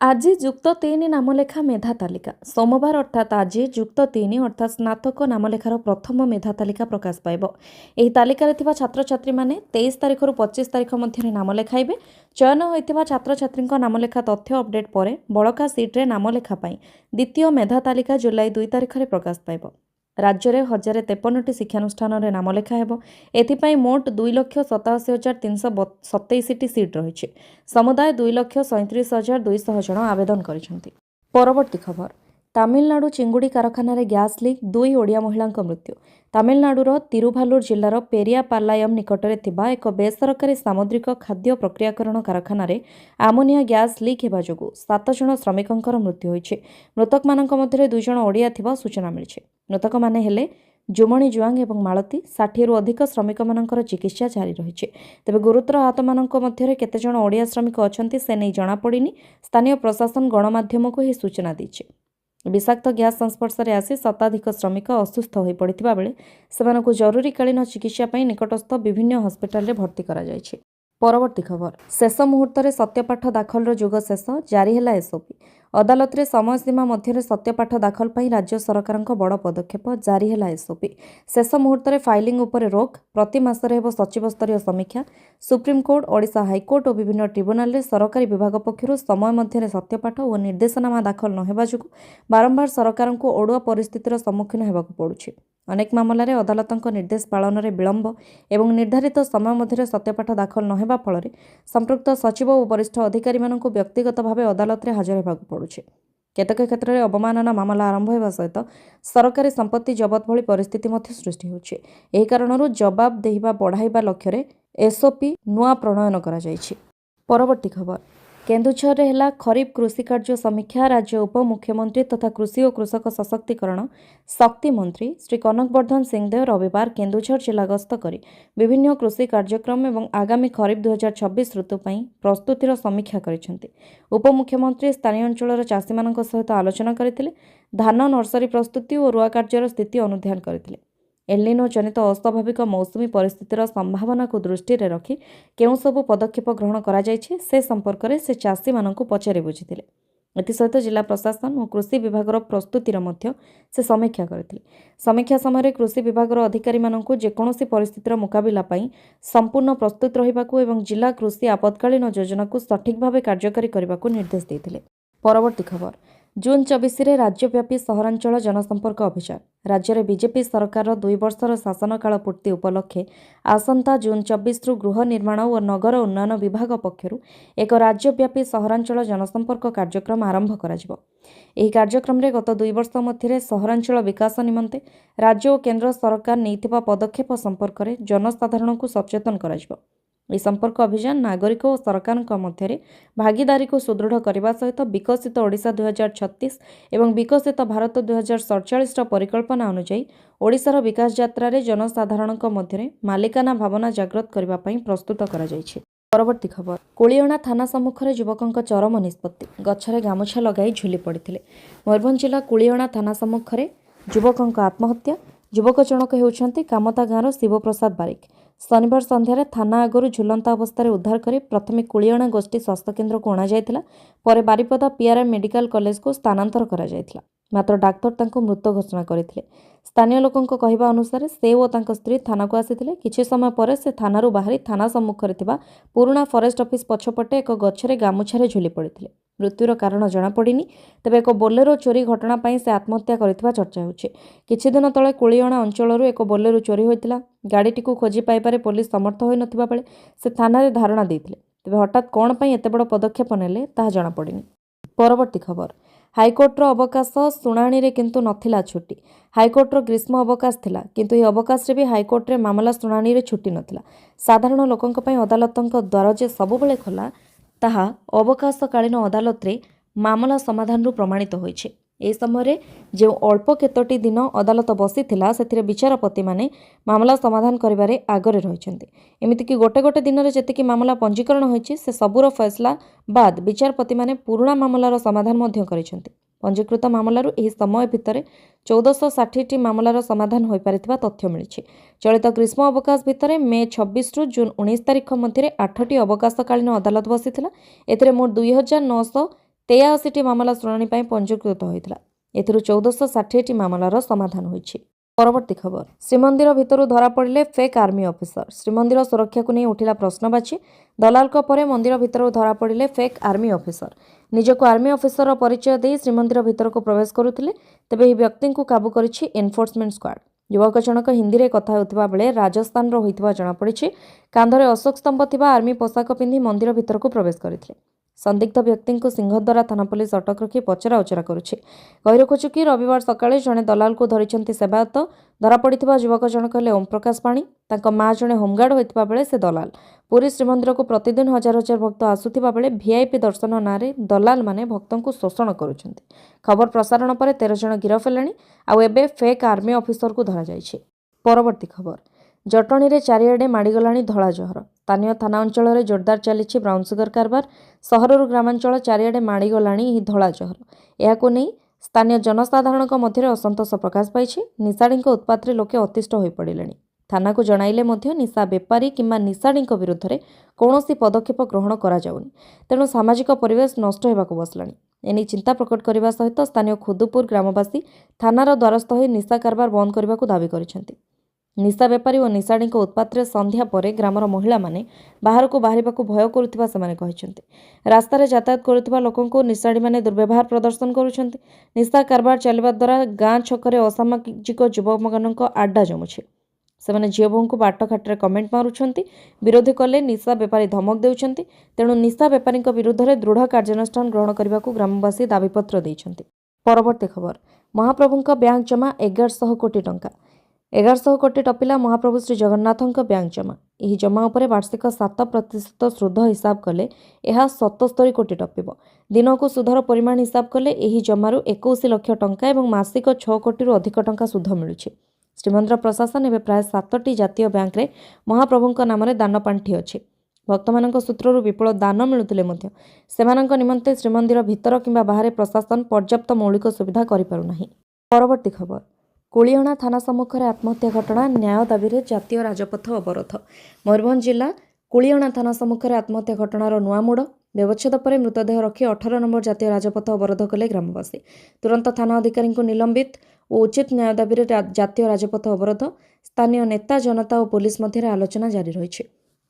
आज जुक्त 3 नामलेखा मेधा तालिका सोमवार अर्थात आज जुक्त 3 अर्थात स्नातक नामलेखार प्रथम मेधा तालिका प्रकाश पाइब। एही तालिकार थिबा छात्र छात्री माने 23 तारिख रु 25 तारिख मध्य नाम लेखाइबे। चयन होइतिबा छात्र छात्री नामलेखा तथ्य अपडेट पर बड़का सीट्रे नामलेखा पाई द्वितीय मेधा तालिका जुलाई 2 तारिख में प्रकाश पाइब। राज्य में 1053टी शिक्षानुष्ठान नामलेखा हेब। एथिपाई मोट 2,87,327टी सीट रही। समुदाय 2,37,200 जन आवेदन करिसेंति। परवर्ती खबर तमिलनाडु चिंगुड़ी कारखाना गैस लीक 2 ओडिया महिला मृत्यु। तमिलनाडुर तिरुभालुर जिलार पेरियापालायम निकटरे थिबा एक बेसरकारी सामुद्रिक खाद्य प्रक्रियाकरण कारखाना आमोनिया गैस लीक हेबा जोगु 7 जन श्रमिकंकर मृत्यु होइछे। मृतक मानक मध्यरे 2 जन ओडिया थिबा सूचना मिलिछे। मृतक माने हेले जुमणी जुआंग एवं मालती। 60 रु अधिक श्रमिक मानकर चिकित्सा जारी रही। तेबे गुरुतर आहत मानक मध्यरे केते जन ओडिया श्रमिक अछंती से नै जणा पड़िनी। स्थानीय प्रशासन गणमाध्यम को ही सूचना दैछे। विषाक्त गैस संस्पर्श में आसी शताधिक श्रमिक असुस्थ हो पड़ता बेले सेमानकु जरूरीकालीन चिकित्सा पई निकटस्थ विभिन्न हस्पिटाल रे भर्ती करा जायछि। परवर्ती खबर शेष मुहूर्त में सत्यपाठ दाखल जुग शेष जारी है एसओपी। अदालत रे समय सीमा मध्य सत्यपाठ दाखल पर राज्य सरकार बड़ पदक्षेप जारी है एसओपी। शेष मुहूर्त में फाइलिंग उपर रोक प्रति मासरे हेब सचिव स्तरीय समीक्षा। सुप्रीमकोर्ट ओडिशा हाईकोर्ट और विभिन्न ट्रिब्यूनाल रे सरकारी विभाग पक्षर समय मध्य सत्यपाठ और निर्देशनामा दाखल नहेबा जोगु बारंबार सरकार को ओडुआ परिस्थितिर सम्मुखीन हेबाकु पड़ुछि। अनेक मामलें अदालतों निर्देश पालन में विलंब एवं निर्धारित समय मध्य सत्यपाठ दाखल नहेबा फल संपृक्त सचिव और वरिष्ठ अधिकारी मानक व्यक्तिगत भाव अदालत में हाजर होगाक पड़ुछि। केतक क्षेत्र में अवमानना मामला आरंभ होगा सहित सरकारी संपत्ति जबत भली परिस्थिति सृष्टि होछि। एही कारणरू जवाब देहिबा बढ़ाइबा लक्ष्य रे एसओपी नुआ प्रणयन करा जायछि। परवर्ती खबर केन्दुझर रे हेला खरीफ कृषि कार्य समीक्षा। राज्य उपमुख्यमंत्री तथा कृषि और कृषक सशक्तिकरण शक्ति मंत्री श्री कनकवर्धन सिंहदेव रविवार केन्दुझर जिला गस्त करी विभिन्न कृषि कार्यक्रम एवं आगामी खरीफ 2026 ऋतु पई प्रस्तुतिर समीक्षा करिसेंति। उपमुख्यमंत्री स्थानीय अंचलर चाषी मानक सहित आलोचना करथिले। धान नर्सरी प्रस्तुति और रुआ कार्यर स्थिति अनुध्यान करथिले। एलिनो जनित अस्वाभाविक मौसुमी परिस्थितिर संभावना को दृष्टि रे रखी केउं सबु पदक्षेप ग्रहण करा जायछि से संपर्क में से चाषी मानक पचारि बुझिथिले। एथिसहित जिला प्रशासन और कृषि विभागर प्रस्तुतिर मध्य से समीक्षा करथिले। समीक्षा समय कृषि विभागर अधिकारी मानक जेकोसी परिस्थितिर मुकाबिला पई संपूर्ण प्रस्तुत रहिबाकू एवं जिला कृषि आपत्कालीन योजना को सठिक भाव कार्यकारी करने निर्देश देथिले। परवर्ती खबर जून 24 रे राज्यव्यापी सहरांचल जनसंपर्क अभियान। राज्य में बीजेपी सरकार 2 वर्षर शासनकाल पूर्ति उपलक्षे आसंता जून 24 रु गृह निर्माण और नगर उन्नयन विभाग पक्षरु एक राज्यव्यापी सहरांचल जनसंपर्क कार्यक्रम आरंभ कराजिबो। एही कार्यक्रम रे गत 2 वर्ष मध्य सहरांचल विकास निमंते राज्य और केंद्र सरकार नैथिबा पदक्षेप संपर्क में जनसाधारण को सचेतन कराजिबो। यह संपर्क अभियान नागरिक और सरकार मध्य भागीदारी को सुदृढ़ करने सहित विकसित ओडिशा 2036 एवं विकसित भारत 2047 परिकल्पना अनुଯାयी ओडिशार विकास यात्रा रे जनसाधारण मध्य मालिकाना भावना जागृत करने प्रस्तुत करा जायछि। परवर्ती खबर कुलियणा थाना सम्मुखें युवकों चरम निष्पत्ति। गछरे गामुछा लगाई झुली पड़ते। मयूरभंज जिला कुलियणा थाना सम्मुखें युवकों आत्महत्या। युवक जनक होउछंती कामता गाँवर शिवप्रसाद बारिक। शनिवार संध्यारे थाना आगरू झुलंता अवस्था उद्धार कर प्रथमे कुलियणा गोष्ठी स्वास्थ्य केन्द्र को अणाଯାଇଥିଲା। ପରେ बारिपदा पीआरएम मेडिकल कॉलेज को स्थानांतर करा ଯାଇଥିଲା। मात्र डाक्तर तांको मृत घोषणा करथिले। स्थानीय लोकों कहवा अनुसार से और तांको स्त्री थाना को आसीथिले। किछि समय पर से थानारू बाहरी थाना सम्मुखरे थिबा पुराना फॉरेस्ट ऑफिस पछपटे एक गछरे गामुछारे झुली पड़िथिले। मृत्युर कारण जनापड़िनी। तेबे एक बोलेरो चोरी घटना पाई से आत्महत्या करथिबा चर्चा होछि। किछि दिन तळे कुलियणा अंचलरू एक बोलेरो चोरी होइतिला। गाड़ीटी को खोजी पाइबारे पुलिस समर्थ होई नथिबा बेले से थाना रे धारणा देइथिले। तेबे हठात कोन पई एते बड़ पदक्षेप नेले ताहा जनापड़िनी। परवर्ती खबर हाईकोर्टर अवकाश शुणाणी रे किंतु नथिला छुट्टी। हाईकोर्टर ग्रीष्म अवकाश थिला किंतु यह अवकाश रे भी हाईकोर्ट रे मामला शुणाणी रे छुट्टी नथिला। साधारण लोकंक पई अदालतंक द्वार जे सबुबेले खोला ताहा अवकाशकालीन अदालत रे मामला समाधान रु प्रमाणित होइछे। ए समय जो अल्प केतोटी दिन अदालत बसी से विचारपति माने मामला समाधान करिबारे आगरे रहिछन्ते। एमितिकी गोटे गोटे दिन में जेतिकी मामला पंजीकरण होइछि से सबुर फैसला बाद विचारपति माने पुराणा मामलार समाधान मध्य करिछन्ते। पंजीकृत मामलारू एही समय भितर 1460टी मामलार समाधान होई पारिथिबा तथ्य मिलिछि। चलित ग्रीष्म अवकाश भितर मे 26 रु जून 19 तारिख मध्य 8टी अवकाशकालीन अदालत बसीथिला। एथिरे मोट 2900 83ଟି ମାମଲା ଶୁଣାଣି ପାଇଁ ପଞ୍ଜୀକୃତ ହୋଇଥିଲା। ଏଥିରୁ 1460ଟି ମାମଲାର ସମାଧାନ ହୋଇଛି। ପରବର୍ତ୍ତୀ ଖବର, ଶ୍ରୀମନ୍ଦିର ଭିତରୁ ଧରାପଡ଼ିଲେ ଫେକ୍ ଆର୍ମି ଅଫିସର। ଶ୍ରୀମନ୍ଦିର ସୁରକ୍ଷାକୁ ନେଇ ଉଠିଲା ପ୍ରଶ୍ନବାଚୀ। ଦଲାଲଙ୍କ ପରେ ମନ୍ଦିର ଭିତରୁ ଧରାପଡ଼ିଲେ ଫେକ୍ ଆର୍ମି ଅଫିସର। ନିଜକୁ ଆର୍ମି ଅଫିସରର ପରିଚୟ ଦେଇ ଶ୍ରୀମନ୍ଦିର ଭିତରକୁ ପ୍ରବେଶ କରୁଥିଲେ। ତେବେ ଏହି ବ୍ୟକ୍ତିଙ୍କୁ କାବୁ କରିଛି ଏନ୍ଫୋର୍ସମେଣ୍ଟ ସ୍କ୍ୱାଡ୍। ଯୁବକ ଜଣକ ହିନ୍ଦୀରେ କଥା ହେଉଥିବା ବେଳେ ରାଜସ୍ଥାନର ହୋଇଥିବା ଜଣାପଡ଼ିଛି। କାନ୍ଧରେ ଅଶୋକ ସ୍ତମ୍ଭ ଥିବା ଆର୍ମି ପୋଷାକ ପିନ୍ଧି ମନ୍ଦିର ଭିତରକୁ ପ୍ରବେଶ କରିଥିଲେ। ସନ୍ଦିଗ୍ଧ ବ୍ୟକ୍ତିଙ୍କୁ ସିଂହଦ୍ୱାର ଥାନା ପୁଲିସ ଅଟକ ରଖି ପଚରା ଉଚରା କରୁଛି। କହି ରଖୁଛୁ କି ରବିବାର ସକାଳେ ଜଣେ ଦଲାଲକୁ ଧରିଛନ୍ତି ସେବାୟତ। ଧରାପଡ଼ିଥିବା ଯୁବକ ଜଣକ ହେଲେ ଓମପ୍ରକାଶ ପାଣି। ତାଙ୍କ ମାଆ ଜଣେ ହୋମଗାର୍ଡ ହୋଇଥିବା ବେଳେ ସେ ଦଲାଲ। ପୁରୀ ଶ୍ରୀମନ୍ଦିରକୁ ପ୍ରତିଦିନ ହଜାର ହଜାର ଭକ୍ତ ଆସୁଥିବା ବେଳେ ଭିଆଇପି ଦର୍ଶନ ନାଁରେ ଦଲାଲମାନେ ଭକ୍ତଙ୍କୁ ଶୋଷଣ କରୁଛନ୍ତି। ଖବର ପ୍ରସାରଣ ପରେ 13 ଜଣ ଗିରଫ ହେଲେଣି। ଆଉ ଏବେ ଫେକ୍ ଆର୍ମି ଅଫିସରକୁ ଧରାଯାଇଛି। ପରବର୍ତ୍ତୀ ଖବର, ଜଟଣୀରେ ଚାରିଆଡ଼େ ମାଡ଼ିଗଲାଣି ଧଳାଜହର। ସ୍ଥାନୀୟ ଥାନା ଅଞ୍ଚଳରେ ଜୋରଦାର ଚାଲିଛି ବ୍ରାଉନ୍ ସୁଗର କାରବାର। ସହରରୁ ଗ୍ରାମାଞ୍ଚଳ ଚାରିଆଡ଼େ ମାଡ଼ିଗଲାଣି ଏହି ଧଳାଜହର। ଏହାକୁ ନେଇ ସ୍ଥାନୀୟ ଜନସାଧାରଣଙ୍କ ମଧ୍ୟରେ ଅସନ୍ତୋଷ ପ୍ରକାଶ ପାଇଛି। ନିଶାଡିଙ୍କ ଉତ୍ପାତରେ ଲୋକେ ଅତିଷ୍ଠ ହୋଇପଡ଼ିଲେଣି। ଥାନାକୁ ଜଣାଇଲେ ମଧ୍ୟ ନିଶା ବେପାରୀ କିମ୍ବା ନିଶାଡିଙ୍କ ବିରୁଦ୍ଧରେ କୌଣସି ପଦକ୍ଷେପ ଗ୍ରହଣ କରାଯାଉନି। ତେଣୁ ସାମାଜିକ ପରିବେଶ ନଷ୍ଟ ହେବାକୁ ବସିଲାଣି। ଏନେଇ ଚିନ୍ତା ପ୍ରକଟ କରିବା ସହିତ ସ୍ଥାନୀୟ ଖୁଦୁପୁର ଗ୍ରାମବାସୀ ଥାନାର ଦ୍ୱାରସ୍ଥ ହୋଇ ନିଶା କାରବାର ବନ୍ଦ କରିବାକୁ ଦାବି କରିଛନ୍ତି। ନିଶା ବେପାରୀ ଓ ନିଶାଡିଙ୍କ ଉତ୍ପାତରେ ସନ୍ଧ୍ୟା ପରେ ଗ୍ରାମର ମହିଳାମାନେ ବାହାରକୁ ବାହାରିବାକୁ ଭୟ କରୁଥିବା ସେମାନେ କହିଛନ୍ତି। ରାସ୍ତାରେ ଯାତାୟାତ କରୁଥିବା ଲୋକଙ୍କୁ ନିଶାଡିମାନେ ଦୁର୍ବ୍ୟବହାର ପ୍ରଦର୍ଶନ କରୁଛନ୍ତି। ନିଶା କାରବାର ଚାଲିବା ଦ୍ୱାରା ଗାଁ ଛକରେ ଅସାମାଜିକ ଯୁବକମାନଙ୍କ ଆଡ୍ଡା ଜମୁଛି। ସେମାନେ ଝିଅ ବୋହୂଙ୍କୁ ବାଟଘାଟରେ କମେଣ୍ଟ ମାରୁଛନ୍ତି। ବିରୋଧ କଲେ ନିଶା ବେପାରୀ ଧମକ ଦେଉଛନ୍ତି। ତେଣୁ ନିଶା ବେପାରୀଙ୍କ ବିରୁଦ୍ଧରେ ଦୃଢ଼ କାର୍ଯ୍ୟାନୁଷ୍ଠାନ ଗ୍ରହଣ କରିବାକୁ ଗ୍ରାମବାସୀ ଦାବିପତ୍ର ଦେଇଛନ୍ତି। ପରବର୍ତ୍ତୀ ଖବର, ମହାପ୍ରଭୁଙ୍କ ବ୍ୟାଙ୍କ ଜମା 1100 କୋଟି ଟଙ୍କା। 1100 କୋଟି ଟପିଲା ମହାପ୍ରଭୁ ଶ୍ରୀ ଜଗନ୍ନାଥଙ୍କ ବ୍ୟାଙ୍କ ଜମା। ଏହି ଜମା ଉପରେ ବାର୍ଷିକ 7% ସୁଧ ହିସାବ କଲେ ଏହା 77 କୋଟି ଟପିବ। ଦିନକୁ ସୁଧର ପରିମାଣ ହିସାବ କଲେ ଏହି ଜମାରୁ 21 ଲକ୍ଷ ଟଙ୍କା ଏବଂ ମାସିକ 6 କୋଟିରୁ ଅଧିକ ଟଙ୍କା ସୁଧ ମିଳୁଛି। ଶ୍ରୀମନ୍ଦିର ପ୍ରଶାସନ ଏବେ ପ୍ରାୟ 7ଟି ଜାତୀୟ ବ୍ୟାଙ୍କରେ ମହାପ୍ରଭୁଙ୍କ ନାମରେ ଦାନ ପାଣ୍ଠି ଅଛି। ଭକ୍ତମାନଙ୍କ ସୂତ୍ରରୁ ବିପୁଳ ଦାନ ମିଳୁଥିଲେ ମଧ୍ୟ ସେମାନଙ୍କ ନିମନ୍ତେ ଶ୍ରୀମନ୍ଦିର ଭିତର କିମ୍ବା ବାହାରେ ପ୍ରଶାସନ ପର୍ଯ୍ୟାପ୍ତ ମୌଳିକ ସୁବିଧା କରିପାରୁନାହିଁ। ପରବର୍ତ୍ତୀ ଖବର, କୁଳିଅଣା ଥାନା ସମ୍ମୁଖରେ ଆତ୍ମହତ୍ୟା ଘଟଣା, ନ୍ୟାୟ ଦାବିରେ ଜାତୀୟ ରାଜପଥ ଅବରୋଧ। ମୟୂରଭଞ୍ଜ ଜିଲ୍ଲା କୁଳିଅଣା ଥାନା ସମ୍ମୁଖରେ ଆତ୍ମହତ୍ୟା ଘଟଣାର ନୂଆ ମୋଡ଼। ବ୍ୟବଚ୍ଛେଦ ପରେ ମୃତଦେହ ରଖି 18 ନମ୍ବର ଜାତୀୟ ରାଜପଥ ଅବରୋଧ କଲେ ଗ୍ରାମବାସୀ। ତୁରନ୍ତ ଥାନା ଅଧିକାରୀଙ୍କୁ ନିଲମ୍ବିତ ଓ ଉଚିତ ନ୍ୟାୟ ଦାବିରେ ଜାତୀୟ ରାଜପଥ ଅବରୋଧ। ସ୍ଥାନୀୟ ନେତା, ଜନତା ଓ ପୋଲିସ ମଧ୍ୟରେ ଆଲୋଚନା ଜାରି ରହିଛି।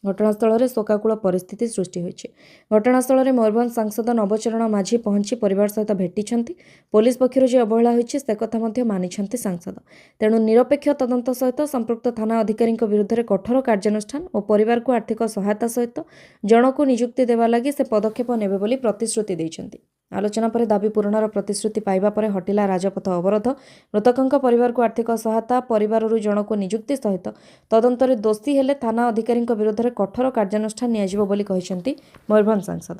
ଘଟଣାସ୍ଥଳରେ ଶୋକାକୁଳ ପରିସ୍ଥିତି ସୃଷ୍ଟି ହୋଇଛି। ଘଟଣାସ୍ଥଳରେ ମୟୂରଭଞ୍ଜ ସାଂସଦ ନବଚରଣ ମାଝୀ ପହଞ୍ଚି ପରିବାର ସହିତ ଭେଟିଛନ୍ତି। ପୋଲିସ ପକ୍ଷରୁ ଯେ ଅବହେଳା ହୋଇଛି ସେ କଥା ମଧ୍ୟ ମାନିଛନ୍ତି ସାଂସଦ। ତେଣୁ ନିରପେକ୍ଷ ତଦନ୍ତ ସହିତ ସମ୍ପୃକ୍ତ ଥାନା ଅଧିକାରୀଙ୍କ ବିରୁଦ୍ଧରେ କଠୋର କାର୍ଯ୍ୟାନୁଷ୍ଠାନ ଓ ପରିବାରକୁ ଆର୍ଥିକ ସହାୟତା ସହିତ ଜଣକୁ ନିଯୁକ୍ତି ଦେବା ଲାଗି ସେ ପଦକ୍ଷେପ ନେବେ ବୋଲି ପ୍ରତିଶ୍ରୁତି ଦେଇଛନ୍ତି। ଆଲୋଚନା ପରେ ଦାବି ପୂରଣର ପ୍ରତିଶ୍ରୁତି ପାଇବା ପରେ ହଟିଲା ରାଜପଥ ଅବରୋଧ। ମୃତକଙ୍କ ପରିବାରକୁ ଆର୍ଥିକ ସହାୟତା, ପରିବାରରୁ ଜଣକୁ ନିଯୁକ୍ତି ସହିତ ତଦନ୍ତରେ ଦୋଷୀ ହେଲେ ଥାନା ଅଧିକାରୀଙ୍କ ବିରୁଦ୍ଧରେ କଠୋର କାର୍ଯ୍ୟାନୁଷ୍ଠାନ ନିଆଯିବ ବୋଲି କହିଛନ୍ତି ମୟୂରଭଞ୍ଜ ସାଂସଦ।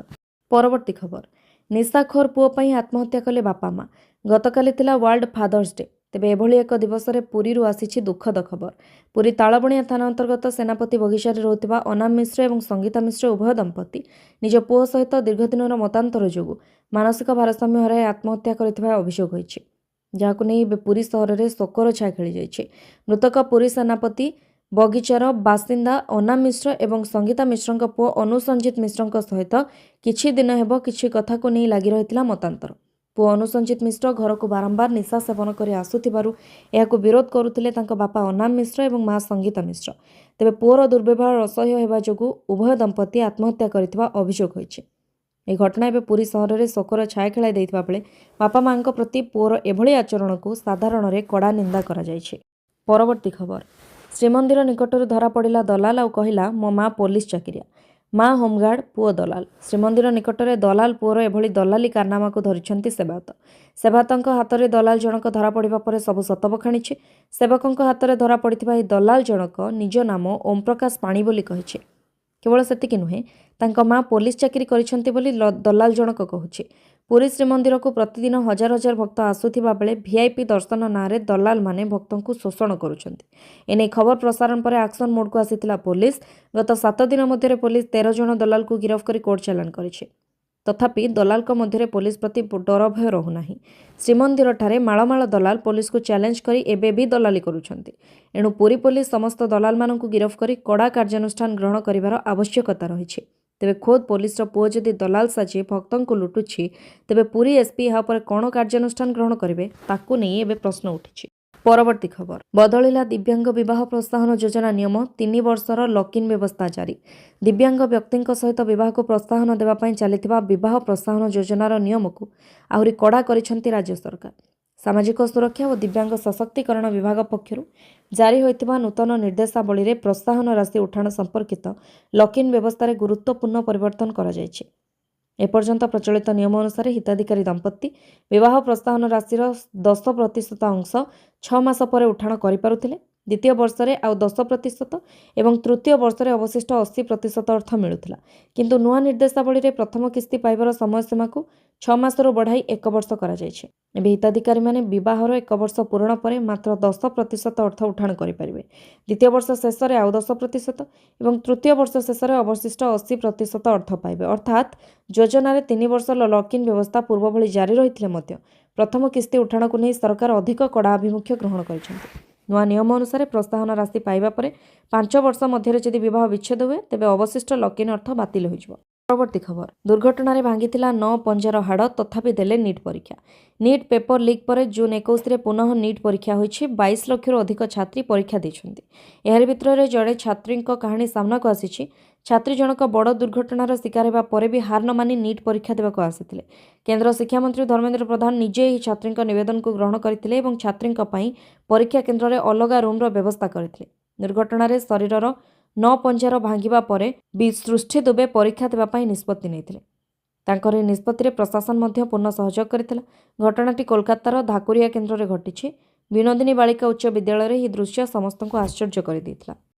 ପରବର୍ତ୍ତୀ ଖବର, ନିଶାଖୋର ପୁଅ ପାଇଁ ଆତ୍ମହତ୍ୟା କଲେ ବାପା ମା। ଗତକାଲି ଥିଲା ୱାର୍ଲଡ ଫାଦର୍ସ ଡେ। ତେବେ ଏଭଳି ଏକ ଦିବସରେ ପୁରୀରୁ ଆସିଛି ଦୁଃଖଦ ଖବର। ପୁରୀ ତାଳବଣିଆ ଥାନା ଅନ୍ତର୍ଗତ ସେନାପତି ବଗିଚାରେ ରହୁଥିବା ଅନାମ ମିଶ୍ର ଏବଂ ସଙ୍ଗୀତା ମିଶ୍ର ଉଭୟ ଦମ୍ପତି ନିଜ ପୁଅ ସହିତ ଦୀର୍ଘଦିନର ମତାନ୍ତର ଯୋଗୁଁ ମାନସିକ ଭାରସାମ୍ୟ ହରାଇ ଆତ୍ମହତ୍ୟା କରିଥିବା ଅଭିଯୋଗ ହୋଇଛି, ଯାହାକୁ ନେଇ ଏବେ ପୁରୀ ସହରରେ ଶୋକର ଛାୟା ଖେଳିଯାଇଛି। ମୃତକ ପୁରୀ ସେନାପତି ବଗିଚାର ବାସିନ୍ଦା ଅନାମ ମିଶ୍ର ଏବଂ ସଙ୍ଗୀତା ମିଶ୍ରଙ୍କ ପୁଅ ଅନୁସଞ୍ଜିତ ମିଶ୍ରଙ୍କ ସହିତ କିଛି ଦିନ ହେବ କିଛି କଥାକୁ ନେଇ ଲାଗି ରହିଥିଲା ମତାନ୍ତର। ପୁଅ ଅନୁସଞ୍ଜିତ ମିଶ୍ର ଘରକୁ ବାରମ୍ବାର ନିଶା ସେବନ କରି ଆସୁଥିବାରୁ ଏହାକୁ ବିରୋଧ କରୁଥିଲେ ତାଙ୍କ ବାପା ଅନାମ ମିଶ୍ର ଏବଂ ମା ସଙ୍ଗୀତା ମିଶ୍ର। ତେବେ ପୁଅର ଦୁର୍ବ୍ୟବହାର ଅସହ୍ୟ ହେବା ଯୋଗୁଁ ଉଭୟ ଦମ୍ପତି ଆତ୍ମହତ୍ୟା କରିଥିବା ଅଭିଯୋଗ ହୋଇଛି। ଏହି ଘଟଣା ଏବେ ପୁରୀ ସହରରେ ଶୋକର ଛାୟା ଖେଳାଇ ଦେଇଥିବା ବେଳେ ବାପା ମାଙ୍କ ପ୍ରତି ପୁଅର ଏଭଳି ଆଚରଣକୁ ସାଧାରଣରେ କଡ଼ା ନିନ୍ଦା କରାଯାଇଛି। ପରବର୍ତ୍ତୀ ଖବର, ଶ୍ରୀମନ୍ଦିର ନିକଟରୁ ଧରାପଡ଼ିଲା ଦଲାଲ ଆଉ କହିଲା ମୋ ମା ପୋଲିସ ଚାକିରିଆ। ମା ହୋମଗାର୍ଡ, ପୁଅ ଦଲାଲ। ଶ୍ରୀମନ୍ଦିର ନିକଟରେ ଦଲାଲ ପୁଅର ଏଭଳି ଦଲାଲି କାରନାମାକୁ ଧରିଛନ୍ତି ସେବାୟତ। ସେବାୟତଙ୍କ ହାତରେ ଦଲାଲ ଜଣକ ଧରାପଡ଼ିବା ପରେ ସବୁ ସତ ବଖାଣିଛି। ସେବକଙ୍କ ହାତରେ ଧରାପଡ଼ିଥିବା ଏହି ଦଲାଲ ଜଣକ ନିଜ ନାମ ଓମପ୍ରକାଶ ପାଣି ବୋଲି କହିଛି। କେବଳ ସେତିକି ନୁହେଁ, ତାଙ୍କ ମା ପୋଲିସ ଚାକିରି କରିଛନ୍ତି ବୋଲି ଦଲାଲ ଜଣକ କହୁଛି। ପୁରୀ ଶ୍ରୀମନ୍ଦିରକୁ ପ୍ରତିଦିନ ହଜାର ହଜାର ଭକ୍ତ ଆସୁଥିବା ବେଳେ ଭିଆଇପି ଦର୍ଶନ ନାଁରେ ଦଲାଲମାନେ ଭକ୍ତଙ୍କୁ ଶୋଷଣ କରୁଛନ୍ତି। ଏନେଇ ଖବର ପ୍ରସାରଣ ପରେ ଆକ୍ସନ ମୋଡକୁ ଆସିଥିଲା ପୋଲିସ। ଗତ 7 ଦିନ ମଧ୍ୟରେ ପୋଲିସ 13 ଜଣ ଦଲାଲକୁ ଗିରଫ କରି କୋର୍ଟ ଚାଲାଣ କରିଛି। ତଥାପି ଦଲାଲଙ୍କ ମଧ୍ୟରେ ପୋଲିସ ପ୍ରତି ଡର ଭୟ ରହୁନାହିଁ। ଶ୍ରୀମନ୍ଦିରଠାରେ ମାଳମାଳ ଦଲାଲ ପୋଲିସକୁ ଚ୍ୟାଲେଞ୍ଜ କରି ଏବେ ବି ଦଲାଲି କରୁଛନ୍ତି। ଏଣୁ ପୁରୀ ପୋଲିସ ସମସ୍ତ ଦଲାଲମାନଙ୍କୁ ଗିରଫ କରି କଡ଼ା କାର୍ଯ୍ୟାନୁଷ୍ଠାନ ଗ୍ରହଣ କରିବାର ଆବଶ୍ୟକତା ରହିଛି। ତେବେ ଖୋଦ୍ ପୋଲିସର ପୁଅ ଯଦି ଦଲାଲ ସାଜି ଭକ୍ତଙ୍କୁ ଲୁଟୁଛି ତେବେ ପୁରୀ ଏସ୍ପି ଏହା ଉପରେ କ'ଣ କାର୍ଯ୍ୟାନୁଷ୍ଠାନ ଗ୍ରହଣ କରିବେ ତାକୁ ନେଇ ଏବେ ପ୍ରଶ୍ନ ଉଠିଛି। ପରବର୍ତ୍ତୀ ଖବର, ବଦଳିଲା ଦିବ୍ୟାଙ୍ଗ ବିବାହ ପ୍ରୋତ୍ସାହନ ଯୋଜନା ନିୟମ, 3 ବର୍ଷର ଲକ୍-ଇନ୍ ବ୍ୟବସ୍ଥା ଜାରି। ଦିବ୍ୟାଙ୍ଗ ବ୍ୟକ୍ତିଙ୍କ ସହିତ ବିବାହକୁ ପ୍ରୋତ୍ସାହନ ଦେବା ପାଇଁ ଚାଲିଥିବା ବିବାହ ପ୍ରୋତ୍ସାହନ ଯୋଜନାର ନିୟମକୁ ଆହୁରି କଡ଼ା କରିଛନ୍ତି ରାଜ୍ୟ ସରକାର। ସାମାଜିକ ସୁରକ୍ଷା ଓ ଦିବ୍ୟାଙ୍ଗ ସଶକ୍ତିକରଣ ବିଭାଗ ପକ୍ଷରୁ ଜାରି ହୋଇଥିବା ନୂତନ ନିର୍ଦ୍ଦେଶାବଳୀରେ ପ୍ରୋତ୍ସାହନ ରାଶି ଉଠାଣ ସମ୍ପର୍କିତ ଲକ୍-ଇନ୍ ବ୍ୟବସ୍ଥାରେ ଗୁରୁତ୍ୱପୂର୍ଣ୍ଣ ପରିବର୍ତ୍ତନ କରାଯାଇଛି। ଏପର୍ଯ୍ୟନ୍ତ ପ୍ରଚଳିତ ନିୟମ ଅନୁସାରେ ହିତାଧିକାରୀ ଦମ୍ପତି ବିବାହ ପ୍ରୋତ୍ସାହନ ରାଶିର 10% ଅଂଶ 6 ମାସ ପରେ ଉଠାଣ କରିପାରୁଥିଲେ, ଦ୍ୱିତୀୟ ବର୍ଷରେ ଆଉ 10% ଏବଂ ତୃତୀୟ ବର୍ଷରେ ଅବଶିଷ୍ଟ 80% ଅର୍ଥ ମିଳୁଥିଲା। କିନ୍ତୁ ନୂଆ ନିର୍ଦ୍ଦେଶାବଳୀରେ ପ୍ରଥମ କିସ୍ତି ପାଇବାର ସମୟସୀମାକୁ 6 ମାସରୁ ବଢ଼ାଇ 1 ବର୍ଷ କରାଯାଇଛି। ଏବେ ହିତାଧିକାରୀମାନେ ବିବାହର 1 ବର୍ଷ ପୂରଣ ପରେ ମାତ୍ର 10% ଅର୍ଥ ଉଠାଣ କରିପାରିବେ, ଦ୍ୱିତୀୟ ବର୍ଷ ଶେଷରେ ଆଉ 10% ଏବଂ ତୃତୀୟ ବର୍ଷ ଶେଷରେ ଅବଶିଷ୍ଟ 80% ଅର୍ଥ ପାଇବେ। ଅର୍ଥାତ୍ ଯୋଜନାରେ 3 ବର୍ଷର ଲକ୍-ଇନ୍ ବ୍ୟବସ୍ଥା ପୂର୍ବ ଭଳି ଜାରି ରହିଥିଲେ ମଧ୍ୟ ପ୍ରଥମ କିସ୍ତି ଉଠାଣକୁ ନେଇ ସରକାର ଅଧିକ କଡ଼ା ଆଭିମୁଖ୍ୟ ଗ୍ରହଣ କରିଛନ୍ତି। ନୂଆ ନିୟମ ଅନୁସାରେ ପ୍ରୋତ୍ସାହନ ରାଶି ପାଇବା ପରେ 5 ବର୍ଷ ମଧ୍ୟରେ ଯଦି ବିବାହ ବିଚ୍ଛେଦ ହୁଏ ତେବେ ଅବଶିଷ୍ଟ ଲକ୍-ଇନ୍ ଅର୍ଥ ବାତିଲ ହୋଇଯିବ। ପରବର୍ତ୍ତୀ ଖବର, ଦୁର୍ଘଟଣାରେ ଭାଙ୍ଗିଥିଲା 9 ପଞ୍ଜାର ହାଡ଼, ତଥାପି ଦେଲେ ନିଟ୍ ପରୀକ୍ଷା। ନିଟ୍ ପେପର ଲିକ୍ ପରେ ଜୁନ୍ 21ରେ ପୁନଃ ନିଟ୍ ପରୀକ୍ଷା ହୋଇଛି। 22 ଲକ୍ଷରୁ ଅଧିକ ଛାତ୍ରୀ ପରୀକ୍ଷା ଦେଇଛନ୍ତି। ଏହାରି ଭିତରେ ଜଣେ ଛାତ୍ରୀଙ୍କ କାହାଣୀ ସାମ୍ନାକୁ ଆସିଛି। ଛାତ୍ରୀ ଜଣକ ବଡ଼ ଦୁର୍ଘଟଣାର ଶିକାର ହେବା ପରେ ବି ହାର ନ ମାନି ନିଟ୍ ପରୀକ୍ଷା ଦେବାକୁ ଆସିଥିଲେ। କେନ୍ଦ୍ର ଶିକ୍ଷାମନ୍ତ୍ରୀ ଧର୍ମେନ୍ଦ୍ର ପ୍ରଧାନ ନିଜେ ଏହି ଛାତ୍ରୀଙ୍କ ନିବେଦନକୁ ଗ୍ରହଣ କରିଥିଲେ ଏବଂ ଛାତ୍ରୀଙ୍କ ପାଇଁ ପରୀକ୍ଷା କେନ୍ଦ୍ରରେ ଅଲଗା ରୁମ୍ର ବ୍ୟବସ୍ଥା କରିଥିଲେ। ଦୁର୍ଘଟଣାରେ ଶରୀରର 9 ପଞ୍ଜାର ଭାଙ୍ଗିବା ପରେ ବି ସୃଷ୍ଟି ଦୁବେ ପରୀକ୍ଷା ଦେବା ପାଇଁ ନିଷ୍ପତ୍ତି ନେଇଥିଲେ। ତାଙ୍କର ଏହି ନିଷ୍ପତ୍ତିରେ ପ୍ରଶାସନ ମଧ୍ୟ ପୂର୍ଣ୍ଣ ସହଯୋଗ କରିଥିଲା। ଘଟଣାଟି କୋଲକାତାର ଧାକୁରିଆ କେନ୍ଦ୍ରରେ ଘଟିଛି। ବିନୋଦିନୀ ବାଳିକା ଉଚ୍ଚ ବିଦ୍ୟାଳୟରେ ଏହି ଦୃଶ୍ୟ ସମସ୍ତଙ୍କୁ ଆଶ୍ଚର୍ଯ୍ୟ କରିଦେଇଥିଲା।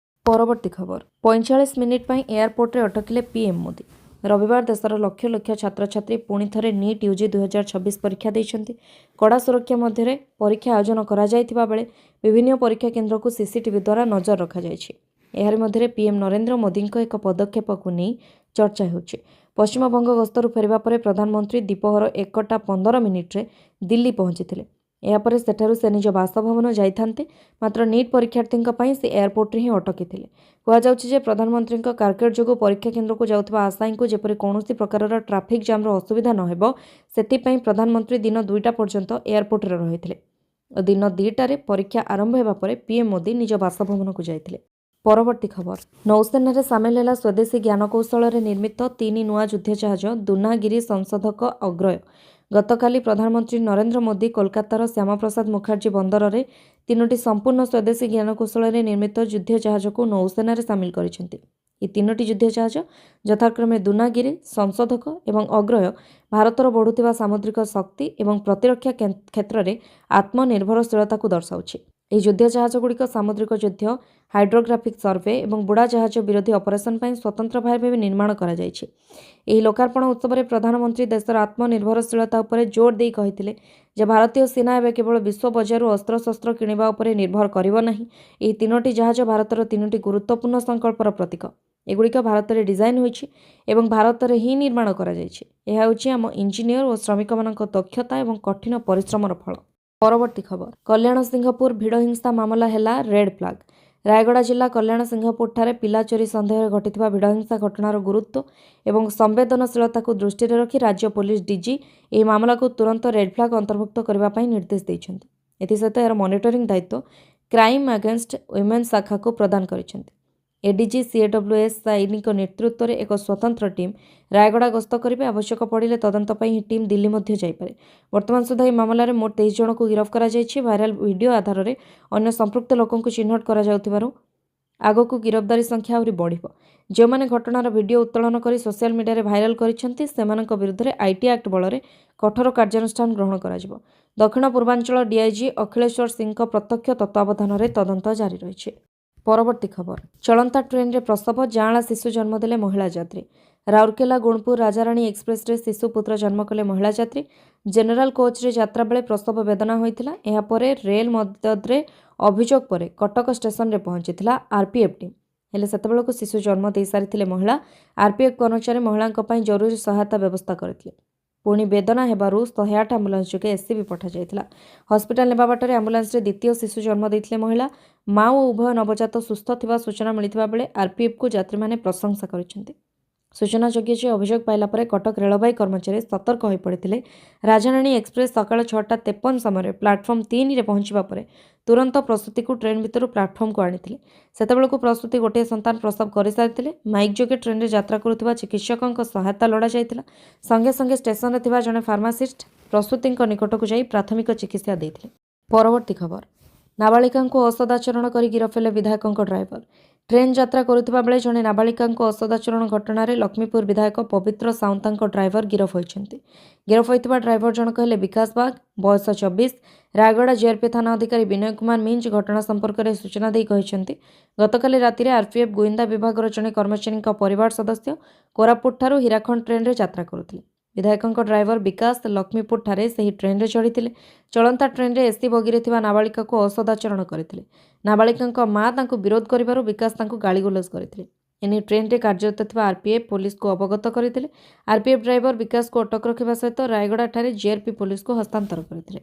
ପରବର୍ତ୍ତୀ ଖବର, 45 ମିନିଟ୍ ପାଇଁ ଏୟାରପୋର୍ଟରେ ଅଟକିଲେ ପିଏମ୍ ମୋଦି। ରବିବାର ଦେଶର ଲକ୍ଷ ଲକ୍ଷ ଛାତ୍ରଛାତ୍ରୀ ପୁଣି ଥରେ ନିଟ୍ ୟୁଜି 2026 ପରୀକ୍ଷା ଦେଇଛନ୍ତି। କଡ଼ା ସୁରକ୍ଷା ମଧ୍ୟରେ ପରୀକ୍ଷା ଆୟୋଜନ କରାଯାଇଥିବା ବେଳେ ବିଭିନ୍ନ ପରୀକ୍ଷା କେନ୍ଦ୍ରକୁ ସିସିଟିଭି ଦ୍ୱାରା ନଜର ରଖାଯାଇଛି। ଏହାରି ମଧ୍ୟରେ ପିଏମ୍ ନରେନ୍ଦ୍ର ମୋଦିଙ୍କ ଏକ ପଦକ୍ଷେପକୁ ନେଇ ଚର୍ଚ୍ଚା ହେଉଛି। ପଶ୍ଚିମବଙ୍ଗ ଗସ୍ତରୁ ଫେରିବା ପରେ ପ୍ରଧାନମନ୍ତ୍ରୀ ଦ୍ୱିପହର 1:15ରେ ଦିଲ୍ଲୀ ପହଞ୍ଚିଥିଲେ। ଏହାପରେ ସେଠାରୁ ସେ ନିଜ ବାସଭବନ ଯାଇଥାନ୍ତେ, ମାତ୍ର ନିଟ୍ ପରୀକ୍ଷାର୍ଥୀଙ୍କ ପାଇଁ ସେ ଏୟାରପୋର୍ଟରେ ହିଁ ଅଟକିଥିଲେ। କୁହାଯାଉଛି ଯେ ପ୍ରଧାନମନ୍ତ୍ରୀଙ୍କ କାରକେଡ୍ ଯୋଗୁଁ ପରୀକ୍ଷା କେନ୍ଦ୍ରକୁ ଯାଉଥିବା ଆଶାୟୀଙ୍କୁ ଯେପରି କୌଣସି ପ୍ରକାରର ଟ୍ରାଫିକ୍ ଜାମ୍ର ଅସୁବିଧା ନ ହେବ ସେଥିପାଇଁ ପ୍ରଧାନମନ୍ତ୍ରୀ ଦିନ 2ଟା ପର୍ଯ୍ୟନ୍ତ ଏୟାରପୋର୍ଟରେ ରହିଥିଲେ ଓ ଦିନ 2ଟାରେ ପରୀକ୍ଷା ଆରମ୍ଭ ହେବା ପରେ ପିଏମ୍ ମୋଦି ନିଜ ବାସଭବନକୁ ଯାଇଥିଲେ। ପରବର୍ତ୍ତୀ ଖବର, ନୌସେନାରେ ସାମିଲ ହେଲା ସ୍ୱଦେଶୀ ଜ୍ଞାନକୌଶଳରେ ନିର୍ମିତ 3 ନୂଆ ଯୁଦ୍ଧଜାହାଜ ଦୁନାଗିରି ସଂଶୋଧକ ଅଗ୍ରୟ। ଗତକାଲି ପ୍ରଧାନମନ୍ତ୍ରୀ ନରେନ୍ଦ୍ର ମୋଦି କୋଲକାତାର ଶ୍ୟାମାପ୍ରସାଦ ମୁଖାର୍ଜୀ ବନ୍ଦରରେ 3ଟି ସମ୍ପୂର୍ଣ୍ଣ ସ୍ୱଦେଶୀ ଜ୍ଞାନକୌଶଳରେ ନିର୍ମିତ ଯୁଦ୍ଧଜାହାଜକୁ ନୌସେନାରେ ସାମିଲ କରିଛନ୍ତି। ଏହି 3ଟି ଯୁଦ୍ଧଜାହାଜ ଯଥାକ୍ରମେ ଦୁନାଗିରି, ସଂଶୋଧକ ଏବଂ ଅଗ୍ରୟ ଭାରତର ବଢ଼ୁଥିବା ସାମୁଦ୍ରିକ ଶକ୍ତି ଏବଂ ପ୍ରତିରକ୍ଷା କ୍ଷେତ୍ରରେ ଆତ୍ମନିର୍ଭରଶୀଳତାକୁ ଦର୍ଶାଉଛି। ଏହି ଯୁଦ୍ଧଜାହାଜଗୁଡ଼ିକ ସାମୁଦ୍ରିକ ଯୁଦ୍ଧ, ହାଇଡ୍ରୋଗ୍ରାଫିକ୍ ସର୍ଭେ ଏବଂ ବୁଡ଼ାଜାହାଜ ବିରୋଧୀ ଅପରେସନ୍ ପାଇଁ ସ୍ୱତନ୍ତ୍ର ଭାବେ ନିର୍ମାଣ କରାଯାଇଛି। ଏହି ଲୋକାର୍ପଣ ଉତ୍ସବରେ ପ୍ରଧାନମନ୍ତ୍ରୀ ଦେଶର ଆତ୍ମନିର୍ଭରଶୀଳତା ଉପରେ ଜୋର ଦେଇ କହିଥିଲେ ଯେ ଭାରତୀୟ ସେନା ଏବେ କେବଳ ବିଶ୍ୱ ବଜାରରୁ ଅସ୍ତ୍ରଶସ୍ତ୍ର କିଣିବା ଉପରେ ନିର୍ଭର କରିବ ନାହିଁ। ଏହି 3ଟି ଜାହାଜ ଭାରତର 3ଟି ଗୁରୁତ୍ୱପୂର୍ଣ୍ଣ ସଂକଳ୍ପର ପ୍ରତୀକ। ଏଗୁଡ଼ିକ ଭାରତରେ ଡିଜାଇନ୍ ହୋଇଛି ଏବଂ ଭାରତରେ ହିଁ ନିର୍ମାଣ କରାଯାଇଛି। ଏହା ହେଉଛି ଆମ ଇଞ୍ଜିନିୟର ଓ ଶ୍ରମିକମାନଙ୍କ ଦକ୍ଷତା ଏବଂ କଠିନ ପରିଶ୍ରମର ଫଳ। ପରବର୍ତ୍ତୀ ଖବର, କଲ୍ୟାଣ ସିଂହପୁର ଭିଡ଼ ହିଂସା ମାମଲା ହେଲା ରେଡ୍ ଫ୍ଲାଗ୍। ରାୟଗଡ଼ା ଜିଲ୍ଲା କଲ୍ୟାଣ ସିଂହପୁରଠାରେ ପିଲା ଚୋରି ସନ୍ଦେହରେ ଘଟିଥିବା ଭିଡ଼ ହିଂସା ଘଟଣାର ଗୁରୁତ୍ୱ ଏବଂ ସମ୍ବେଦନଶୀଳତାକୁ ଦୃଷ୍ଟିରେ ରଖି ରାଜ୍ୟ ପୋଲିସ ଡିଜି ଏହି ମାମଲାକୁ ତୁରନ୍ତ ରେଡ୍ ଫ୍ଲାଗ୍ ଅନ୍ତର୍ଭୁକ୍ତ କରିବା ପାଇଁ ନିର୍ଦ୍ଦେଶ ଦେଇଛନ୍ତି। ଏଥିସହିତ ଏହାର ମନିଟରିଂ ଦାୟିତ୍ୱ କ୍ରାଇମ୍ ଆଗେନ୍ଷ୍ଟ ୱିମେନ୍ ଶାଖାକୁ ପ୍ରଦାନ କରିଛନ୍ତି। ଏଡିଜି ସିଏଡବ୍ଲ୍ୟୁଏସ୍ ସାଇନିଙ୍କ ନେତୃତ୍ୱରେ ଏକ ସ୍ୱତନ୍ତ୍ର ଟିମ୍ ରାୟଗଡ଼ା ଗସ୍ତ କରିବେ। ଆବଶ୍ୟକ ପଡ଼ିଲେ ତଦନ୍ତ ପାଇଁ ଏହି ଟିମ୍ ଦିଲ୍ଲୀ ମଧ୍ୟ ଯାଇପାରେ। ବର୍ତ୍ତମାନ ସୁଦ୍ଧା ଏହି ମାମଲାରେ ମୋଟ 23 ଜଣଙ୍କୁ ଗିରଫ କରାଯାଇଛି। ଭାଇରାଲ ଭିଡ଼ିଓ ଆଧାରରେ ଅନ୍ୟ ସମ୍ପୃକ୍ତ ଲୋକଙ୍କୁ ଚିହ୍ନଟ କରାଯାଉଥିବାରୁ ଆଗକୁ ଗିରଫଦାରୀ ସଂଖ୍ୟା ଆହୁରି ବଢ଼ିବ। ଯେଉଁମାନେ ଘଟଣାର ଭିଡ଼ିଓ ଉତ୍ତୋଳନ କରି ସୋସିଆଲ ମିଡ଼ିଆରେ ଭାଇରାଲ କରିଛନ୍ତି ସେମାନଙ୍କ ବିରୁଦ୍ଧରେ ଆଇଟି ଆକ୍ଟ ବଳରେ କଠୋର କାର୍ଯ୍ୟାନୁଷ୍ଠାନ ଗ୍ରହଣ କରାଯିବ। ଦକ୍ଷିଣ ପୂର୍ବାଞ୍ଚଳ ଡିଆଇଜି ଅଖିଳେଶ୍ୱର ସିଂଙ୍କ ପ୍ରତ୍ୟକ୍ଷ ତତ୍ତ୍ୱାବଧାନରେ ତଦନ୍ତ ଜାରି ରହିଛି। ପରବର୍ତ୍ତୀ ଖବର, ଚଳନ୍ତା ଟ୍ରେନ୍ରେ ପ୍ରସବ, ଯାଆଁଳା ଶିଶୁ ଜନ୍ମ ଦେଲେ ମହିଳା ଯାତ୍ରୀ। ରାଉରକେଲା ଗୁଣପୁର ରାଜାରାଣୀ ଏକ୍ସପ୍ରେସ୍ରେ ଶିଶୁ ପୁତ୍ର ଜନ୍ମ କଲେ ମହିଳା ଯାତ୍ରୀ। ଜେନେରାଲ କୋଚ୍ରେ ଯାତ୍ରା ବେଳେ ପ୍ରସବ ବେଦନା ହୋଇଥିଲା। ଏହାପରେ ରେଲ ମଦଦରେ ଅଭିଯୋଗ ପରେ କଟକ ଷ୍ଟେସନରେ ପହଞ୍ଚିଥିଲା ଆରପିଏଫ୍ ଟିମ୍। ହେଲେ ସେତେବେଳକୁ ଶିଶୁ ଜନ୍ମ ଦେଇସାରିଥିଲେ ମହିଳା। ଆରପିଏଫ୍ କର୍ମଚାରୀ ମହିଳାଙ୍କ ପାଇଁ ଜରୁରୀ ସହାୟତା ବ୍ୟବସ୍ଥା କରିଥିଲେ। ପୁଣି ବେଦନା ହେବାରୁ 108 ଆମ୍ବୁଲାନ୍ସ ଯୋଗେ ଏସ୍ସିବି ପଠାଯାଇଥିଲା। ହସ୍ପିଟାଲ ନେବା ବାଟରେ ଆମ୍ବୁଲାନ୍ସରେ ଦ୍ୱିତୀୟ ଶିଶୁ ଜନ୍ମ ଦେଇଥିଲେ ମହିଳା। ମା ଓ ଉଭୟ ନବଜାତ ସୁସ୍ଥ ଥିବା ସୂଚନା ମିଳିଥିବା ବେଳେ ଆରପିଏଫ୍କୁ ଯାତ୍ରୀମାନେ ପ୍ରଶଂସା କରିଛନ୍ତି। सूचनायोग्य जे अभियोग पाइला परे कटक रेलवे कर्मचारी सतर्क हो पड़ते राजाराणी एक्सप्रेस सकाळ 6:53 समय प्लाटफर्म 3 रे पहुंचवा परे तुरंत प्रसूति को ट्रेन भितर प्लाटफर्म को आनी सेतबेलू प्रसूति गोटे संतान प्रसव कर सारी माइक जोगे ट्रेन रे यात्रा करुवा चिकित्सकों सहायता लोड़ा जाइतिला। संगे संगे स्टेशन रे थिबा जने फार्मासिस्ट प्रसूति निकट को जाई प्राथमिक चिकित्सा देथिले। परवर्ती खबर नाबालिका को असदाचरण कर गिरफ हेले विधायकों ड्राइवर। ट्रेन यात्रा करुवा बेले जड़े नाबालिका असदाचरण घटना लक्ष्मीपुर विधायक पवित्र साउंता ड्राइवर गिरफ होइछन्ति। गिरफ होइतिबा ड्राइवर जनक हेले विकास बाग बयस 24 रायगड़ा जीआरपी थाना अधिकारी विनय कुमार मिंज घटना संपर्क में सूचना दी कहिसेंति गतकाली राति आरपीएफ गोइंदा विभाग जड़े कर्मचारी परिवार सदस्य कोरापुट ठारू हीराखंड ट्रेन रे यात्रा करुथिले। विधायकों ड्राइवर विकास लक्ष्मीपुर ठारे सही ट्रेन रे चढ़ी चलंता ट्रेन रे एसी बगी रे नाबालिका को असदाचरण करते। नाबालिका माँ तांको विरोध करिबारु विकास तांको गालीगोलज करते। एने ट्रेन रे कार्यरत थिबा आरपीएफ पुलिस को अवगत करते। आरपीएफ ड्राइवर विकास को अटक रखा सहित रायगड़ा ठारे जीआरपी पुलिस को हस्तांतर करते।